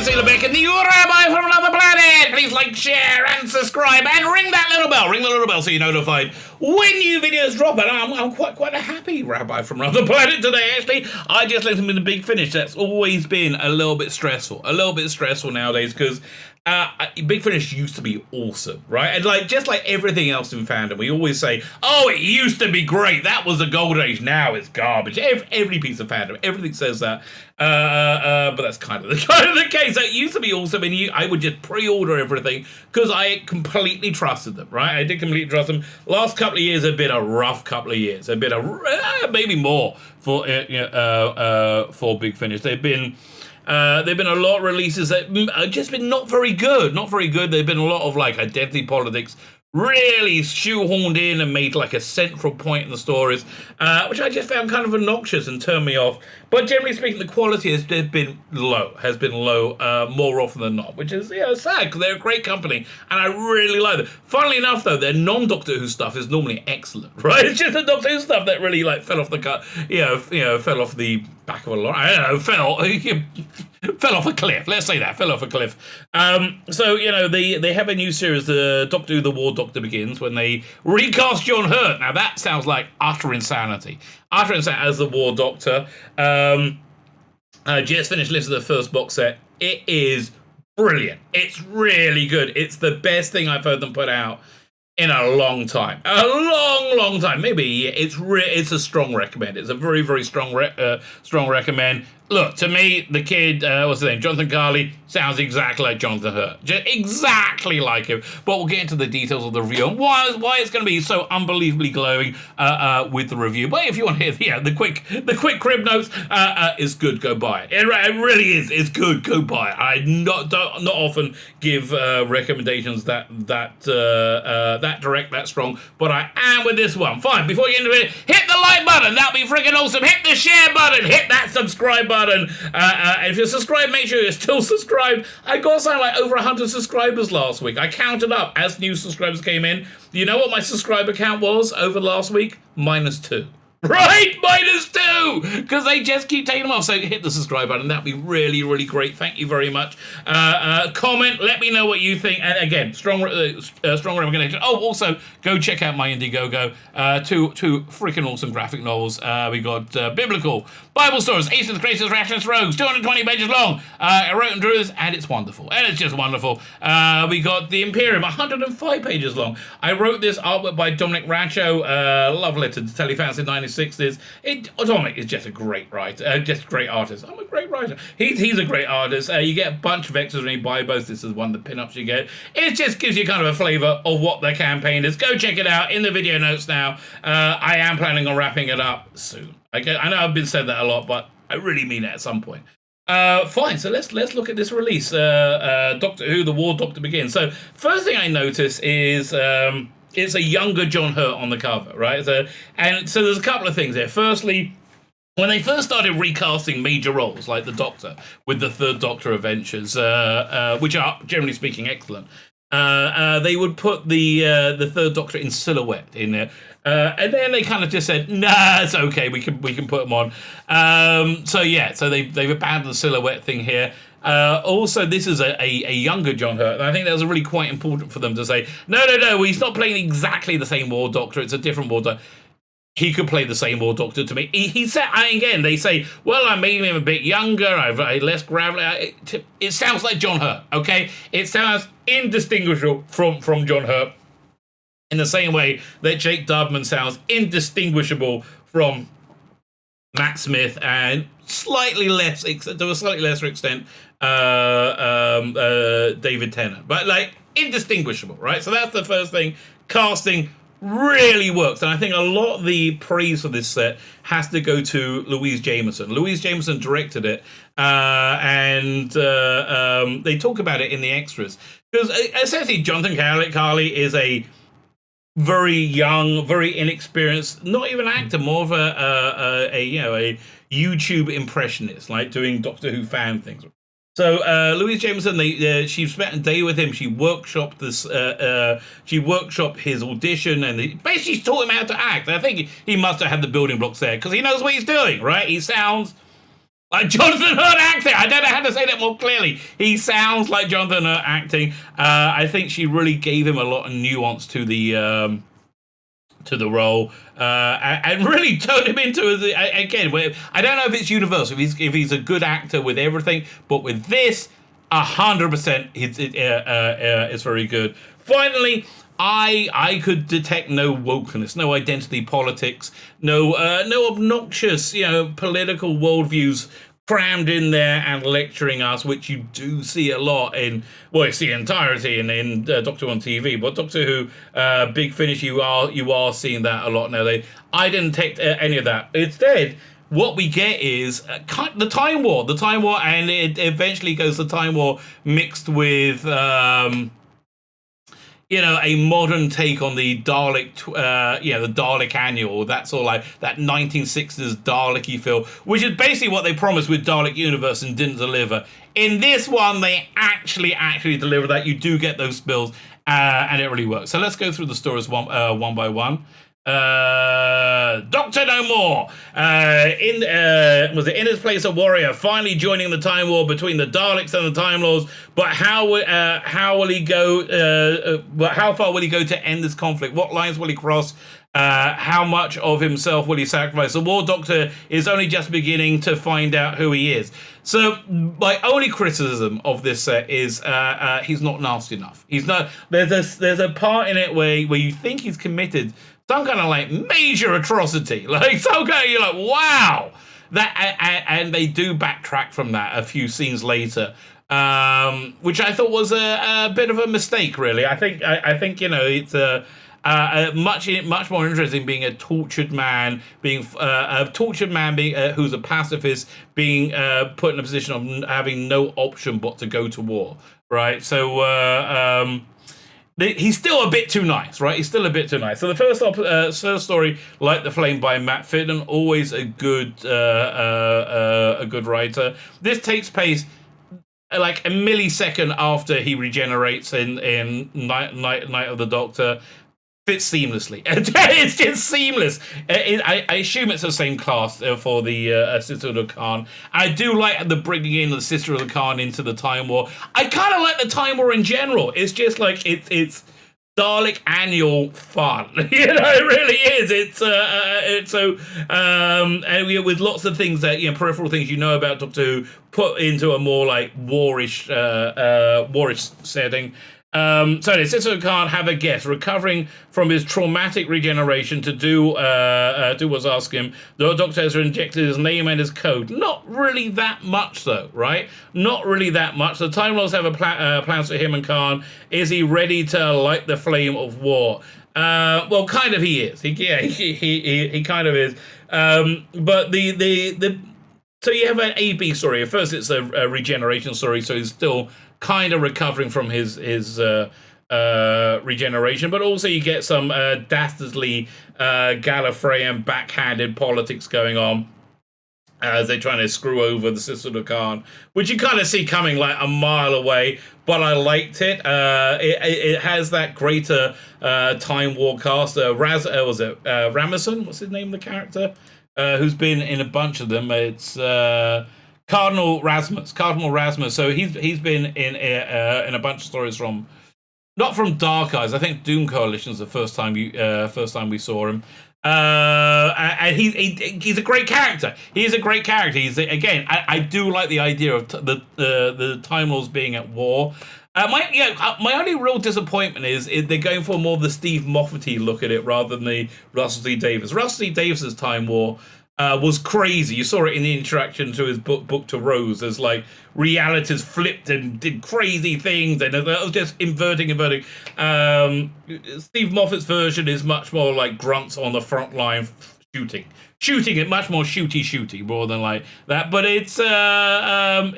Tzvi Lebetkin, the Rabbi from another planet. Please like, share, and subscribe, and ring that little bell. Ring the little bell so you're notified when new videos drop. And I'm quite a happy Rabbi from another planet today. Actually, I just let him in the Big Finish. That's always been a little bit stressful nowadays because Big Finish used to be awesome, right? And just like everything else in fandom, we always say, "Oh, it used to be great. That was a golden age. Now it's garbage." Every piece of fandom, everything says that. But that's kind of the case. It used to be awesome, and I would just pre-order everything because I completely trusted them, right? I did completely trust them. Last couple of years have been a rough couple of years. They've been maybe more for Big Finish. They've been a lot of releases that have just been not very good. There've been a lot of identity politics really shoehorned in and made a central point in the stories, which I just found kind of obnoxious and turned me off. But generally speaking, the quality has been low more often than not, which is sad because they're a great company and I really like them. Funnily enough, though, their non-Doctor Who stuff is normally excellent, right? It's just the Doctor Who stuff that really fell off the cut, fell off the back of a lot. I don't know, fell off a cliff. Let's say that, fell off a cliff. So they have a new series, the Doctor Who: The War Doctor Begins, when they recast John Hurt. Now that sounds like utter insanity as the War Doctor. Just finished listening to the first box set. It is brilliant. It's really good. It's the best thing I've heard them put out in a long time. Long time. Maybe a year. It's a strong recommend. It's a very, very strong recommend. Look, to me, the kid, what's his name? Jonathan Carley sounds exactly like Jonathan Hurt. Just exactly like him. But we'll get into the details of the review and why it's going to be so unbelievably glowing with the review. But if you want to hear the quick crib notes, it's good. Go buy it. It really is. It's good. Go buy it. I not often give recommendations that direct, that strong, but I am with this one. Fine. Before you get into it, hit the like button. That'll be freaking awesome. Hit the share button. Hit that subscribe button. If you're subscribed, make sure you're still subscribed. I got something over 100 subscribers last week. I counted up as new subscribers came in. You know what my subscriber count was over last week? -2. Right? -2! Because they just keep taking them off. So hit the subscribe button. That'd be really, really great. Thank you very much. Comment. Let me know what you think. And again, strong recommendation. Oh, also, go check out my Indiegogo. Two freaking awesome graphic novels. We got Biblical, Bible Stories, Eastern Graces, Rationalist Rogues, 220 pages long. I wrote and drew this, and it's wonderful. And it's just wonderful. We got The Imperium, 105 pages long. I wrote this artwork by Dominic Rancho. Love letter to Telefancy 96. Dominic is just a great writer, just a great artist. I'm a great writer. He's a great artist. You get a bunch of extras when you buy both. This is one of the pinups you get. It just gives you kind of a flavour of what the campaign is. Go check it out in the video notes now. I am planning on wrapping it up soon. I know I've been said that a lot, but I really mean it at some point. Fine, so let's look at this release. Doctor Who: The War Doctor Begins. So first thing I notice is it's a younger John Hurt on the cover, right? So there's a couple of things here. Firstly, when they first started recasting major roles like the Doctor with the Third Doctor adventures, which are generally speaking excellent, they would put the Third Doctor in silhouette in there. And then they kind of just said, nah, it's okay, we can put them on. So they've abandoned the silhouette thing here. Also, this is a younger John Hurt, and I think that was really quite important for them to say, no, he's not playing exactly the same War Doctor, it's a different War Doctor. He could play the same War Doctor to me. He said, again, they say, well, I made him a bit younger, I've less gravelly. It sounds like John Hurt, okay? It sounds indistinguishable from John Hurt, in the same way that Jake Dubman sounds indistinguishable from Matt Smith, and to a slightly lesser extent, David Tennant. But indistinguishable, right? So that's the first thing. Casting really works, and I think a lot of the praise for this set has to go to Louise Jameson. Louise Jameson directed it, and they talk about it in the extras. Because essentially, Jonathan Carley is a very young, very inexperienced, not even an actor, more of a YouTube impressionist, doing Doctor Who fan things. So Louise Jameson, she spent a day with him. She workshopped this. She workshopped his audition, and basically taught him how to act. I think he must have had the building blocks there because he knows what he's doing, right? He sounds Like Jonathan Hurt acting. I don't know how to say that more clearly. He sounds like Jonathan Hurt acting. I think she really gave him a lot of nuance to the role, and really turned him into again. I don't know if it's universal, if he's a good actor with everything, but with this, 100%, it's very good. Finally, I could detect no wokeness, no identity politics, no obnoxious, political worldviews crammed in there and lecturing us, which you do see a lot in, well, it's the entirety in Doctor Who on TV, but Doctor Who, Big Finish, you are seeing that a lot now. I didn't detect any of that. Instead, what we get is the Time War, and it eventually goes the Time War mixed with a modern take on the Dalek, the Dalek Annual. That's all like that 1960s Dalek-y feel, which is basically what they promised with Dalek Universe and didn't deliver. In this one, they actually deliver that. You do get those spills, and it really works. So let's go through the stories one by one. Doctor No More. In his place a warrior, finally joining the Time War between the Daleks and the Time Lords. But how will he go? How far will he go to end this conflict? What lines will he cross? How much of himself will he sacrifice? The War Doctor is only just beginning to find out who he is. So my only criticism of this set is he's not nasty enough. He's not. There's a part in it where you think he's committed some kind of like major atrocity, like some kind of, you're like, wow, that, and they do backtrack from that a few scenes later, which I thought was a bit of a mistake, really. I think it's much more interesting being a tortured man, who's a pacifist, being put in a position of having no option but to go to war, right? So he's still a bit too nice, right? He's still a bit too nice. So the first story, Light the Flame by Matt Fitton, always a good writer. This takes place like a millisecond after he regenerates in Night of the Doctor. Fits seamlessly. It's just seamless. I assume it's the same cast for the Sister of the Khan. I do like the bringing in the Sister of the Khan into the Time War. I kind of like the Time War in general. It's just like it's Dalek Annual fun. It really is. It's so and with lots of things that peripheral things about Doctor Who put into a more like warish setting. So the Sister can't have a guess. Recovering from his traumatic regeneration to do what's asked him, the Doctor has injected his name and his code. Not really that much, though, right? Not really that much. The Time Lords have plans for him and Khan. Is he ready to light the flame of war? Well, kind of he is. He kind of is. But so you have an A-B story. At first, it's a regeneration story, so he's still kind of recovering from his regeneration, but also you get some dastardly Gallifreyan backhanded politics going on as they're trying to screw over the Sister of the Khan, which you kind of see coming like a mile away, but I liked it. It has that greater Time War cast. Ramazan? What's his name, the character? Who's been in a bunch of them. It's Cardinal Rasmus. So he's been in a bunch of stories not from Dark Eyes. I think Doom Coalition is the first time we saw him. And he's a great character. He's a great character. I do like the idea of the Time Lords being at war. My only real disappointment is they're going for more of the Steve Moffat-y look at it rather than the Russell T Davies. Russell T Davies' Time War was crazy. You saw it in the interaction to his book to Rose, as like realities flipped and did crazy things, and it was just inverting. Steve Moffat's version is much more like grunts on the front line shooting it, much more shooty more than like that. But it's a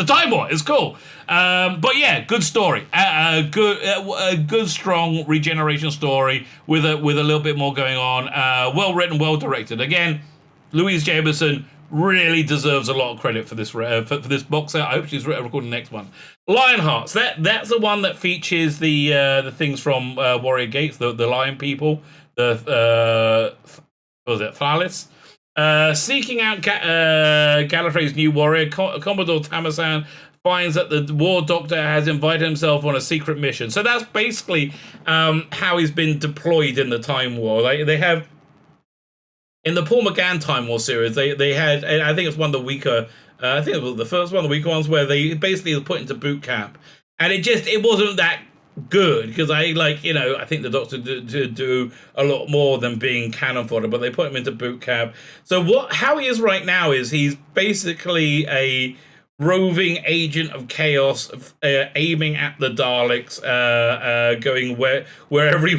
Time War. It's cool. But yeah, good story. A good strong regeneration story with a little bit more going on. Well written, well directed. Again, Louise Jameson really deserves a lot of credit for this box set. I hope she's recording the next one. Lionhearts. That's the one that features the things from Warrior Gates, the Lion people. What was it, Thalis? Seeking out Gallifrey's new warrior, Commodore Tamasan finds that the War Doctor has invited himself on a secret mission. So that's basically how he's been deployed in the Time War. They have, in the Paul McGann Time War series, they had, I think it's one of the weaker, I think it was the first one of the weaker ones, where they basically was put into boot camp. And it wasn't that good, because I think the Doctor do a lot more than being cannon fodder, but they put him into boot camp. So how he is right now is he's basically a roving agent of chaos, aiming at the Daleks, going wherever he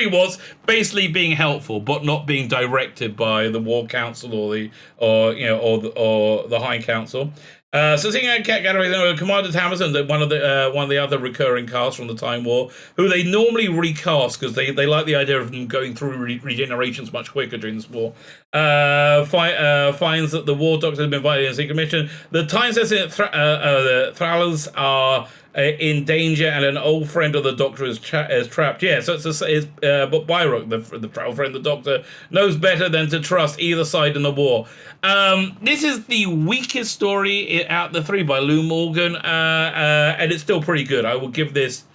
was, basically being helpful, but not being directed by the War Council or the High Council. So seeing out Commander Tamasan, one of the other recurring casts from the Time War, who they normally recast because they like the idea of them going through regenerations much quicker during this war. Finds that the War Doctor has been invited in a secret mission. The time-sensitive Thrallers are in danger, and an old friend of the Doctor is trapped. Yeah, so but Byrock, the old friend of the Doctor, knows better than to trust either side in the war. This is the weakest story out of the three by Lou Morgan, and it's still pretty good. I will give this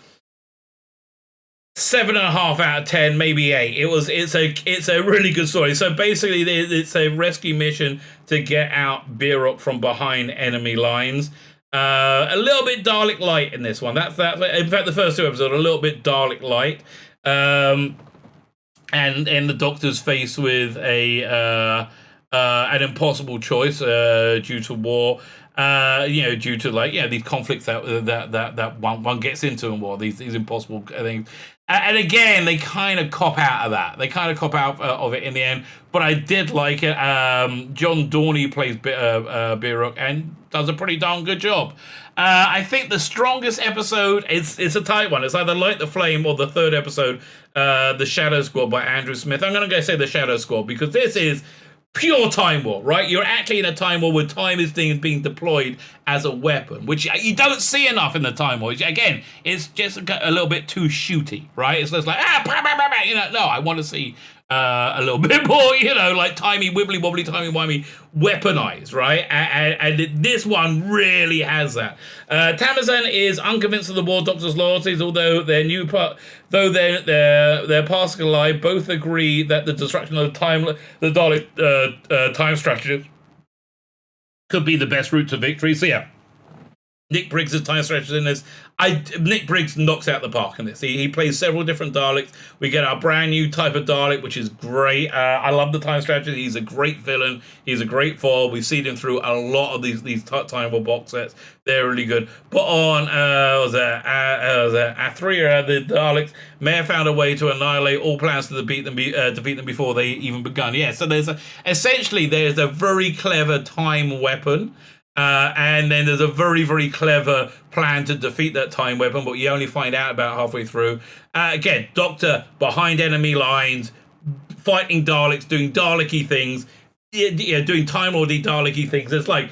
7.5 out of 10, maybe 8. It's a really good story. So basically, it's a rescue mission to get out Byrock from behind enemy lines. A little bit Dalek light in this one. That's in fact the first 2 episodes are a little bit Dalek light. And the Doctor's faced with an impossible choice due to war. Due to these conflicts that one gets into in war, these impossible things. And again, they kind of cop out of that. They kind of cop out of it in the end. But I did like it. John Dorney plays Byrock and does a pretty darn good job. I think the strongest episode, it's a tight one. It's either Light the Flame or the 3rd episode, The Shadow Squad by Andrew Smith. I'm going to go say The Shadow Squad because this is pure Time War, right? You're actually in a Time War where time is being deployed as a weapon, which you don't see enough in the Time War. Again, it's just a little bit too shooty, right? It's just like, no, I want to see a little bit more, like timey, wibbly wobbly, timey wimey, weaponized, right? And this one really has that. Tamasan is unconvinced of the War Doctor's loyalties, although their past allies both agree that the destruction of the Dalek time strategist could be the best route to victory. So yeah, Nick Briggs' time strategist in this. Nick Briggs knocks out the park in this. He plays several different Daleks. We get our brand new type of Dalek, which is great. I love the time strategist. He's a great villain. He's a great foil. We've seen him through a lot of these Time War box sets. They're really good. But on Athria, the Daleks may have found a way to annihilate all plans to defeat them before they even begun. Yeah, so essentially there's a very clever time weapon. And then there's a very, very clever plan to defeat that time weapon, but you only find out about halfway through. Again, Doctor behind enemy lines, fighting Daleks, doing Dalek-y things, doing Time Lord-y Dalek-y things. It's like,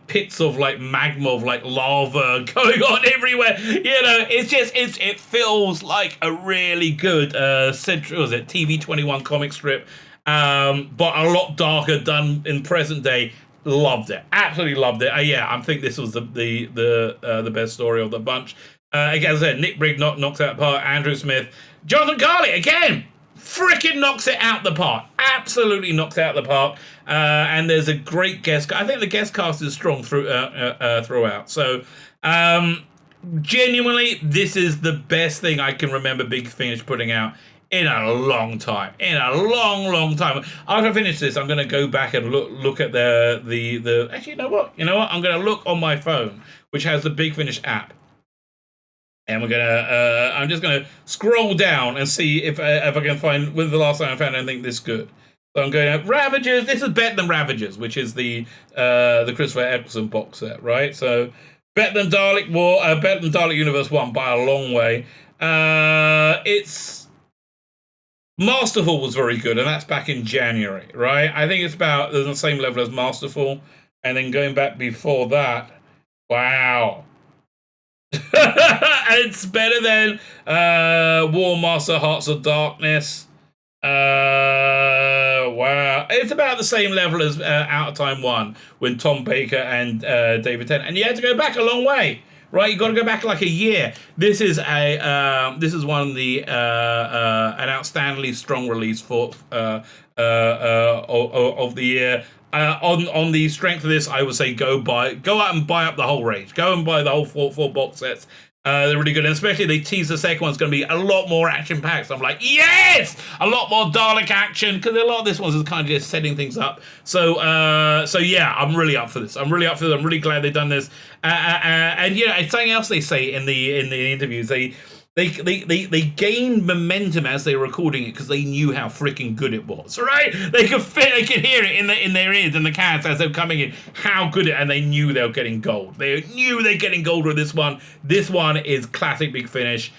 pits of like magma, of like lava going on everywhere. It feels like a really good TV 21 comic strip. But a lot darker, done in present day. Loved it, absolutely loved it. I think this was the best story of the bunch. Again, as I said, Nick Briggs knocks out the park. Andrew Smith, Jonathan Garlick again, freaking knocks it out the park. Absolutely knocks it out the park. And there's a great guest. I think the guest cast is strong throughout. So, genuinely, this is the best thing I can remember Big Finish putting out in a long time. Long time. After I finish this, I'm going to go back and look at the. Actually, you know what? I'm going to look on my phone, which has the Big Finish app, and I'm just going to scroll down and see if I can find when's the last time I found anything this good. So I'm going to Ravagers. This is better than Ravagers, which is the Christopher Eccleston box set, right? So better than Dalek War, better than Dalek Universe 1 by a long way. It's Masterful was very good, and that's back in January, right? I think it's about the same level as Masterful, and then going back before that, wow. It's better than War Master Hearts of Darkness. Wow. It's about the same level as Out of Time 1 with Tom Baker and David Tennant. And you had to go back a long way, right? You got to go back like a year. This is one of the an outstandingly strong release for of the year. On the strength of this, I would say go out and buy up the whole range. Go and buy the whole four box sets. They're really good, and especially they tease the second one's going to be a lot more action-packed. So I'm like, yes! A lot more Dalek action, because a lot of this one's kind of just setting things up. So yeah, I'm really up for this. I'm really glad they've done this. And yeah, it's something else they say in the interviews. They gained momentum as they were recording it because they knew how freaking good it was, right? They could hear it in their ears and the cats as they were coming in, how good it, and they knew they were getting gold. They knew they were getting gold with this one. This one is classic Big Finish.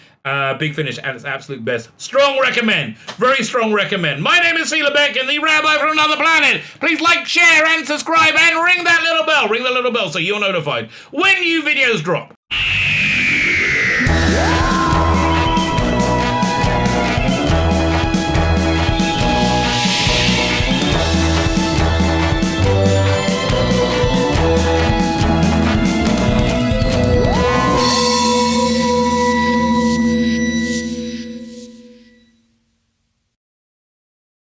Big Finish at its absolute best. Strong recommend. Very strong recommend. My name is Tzvi Lebetkin, the Rabbi from another planet. Please like, share, and subscribe, and ring that little bell. Ring the little bell so you're notified when new videos drop.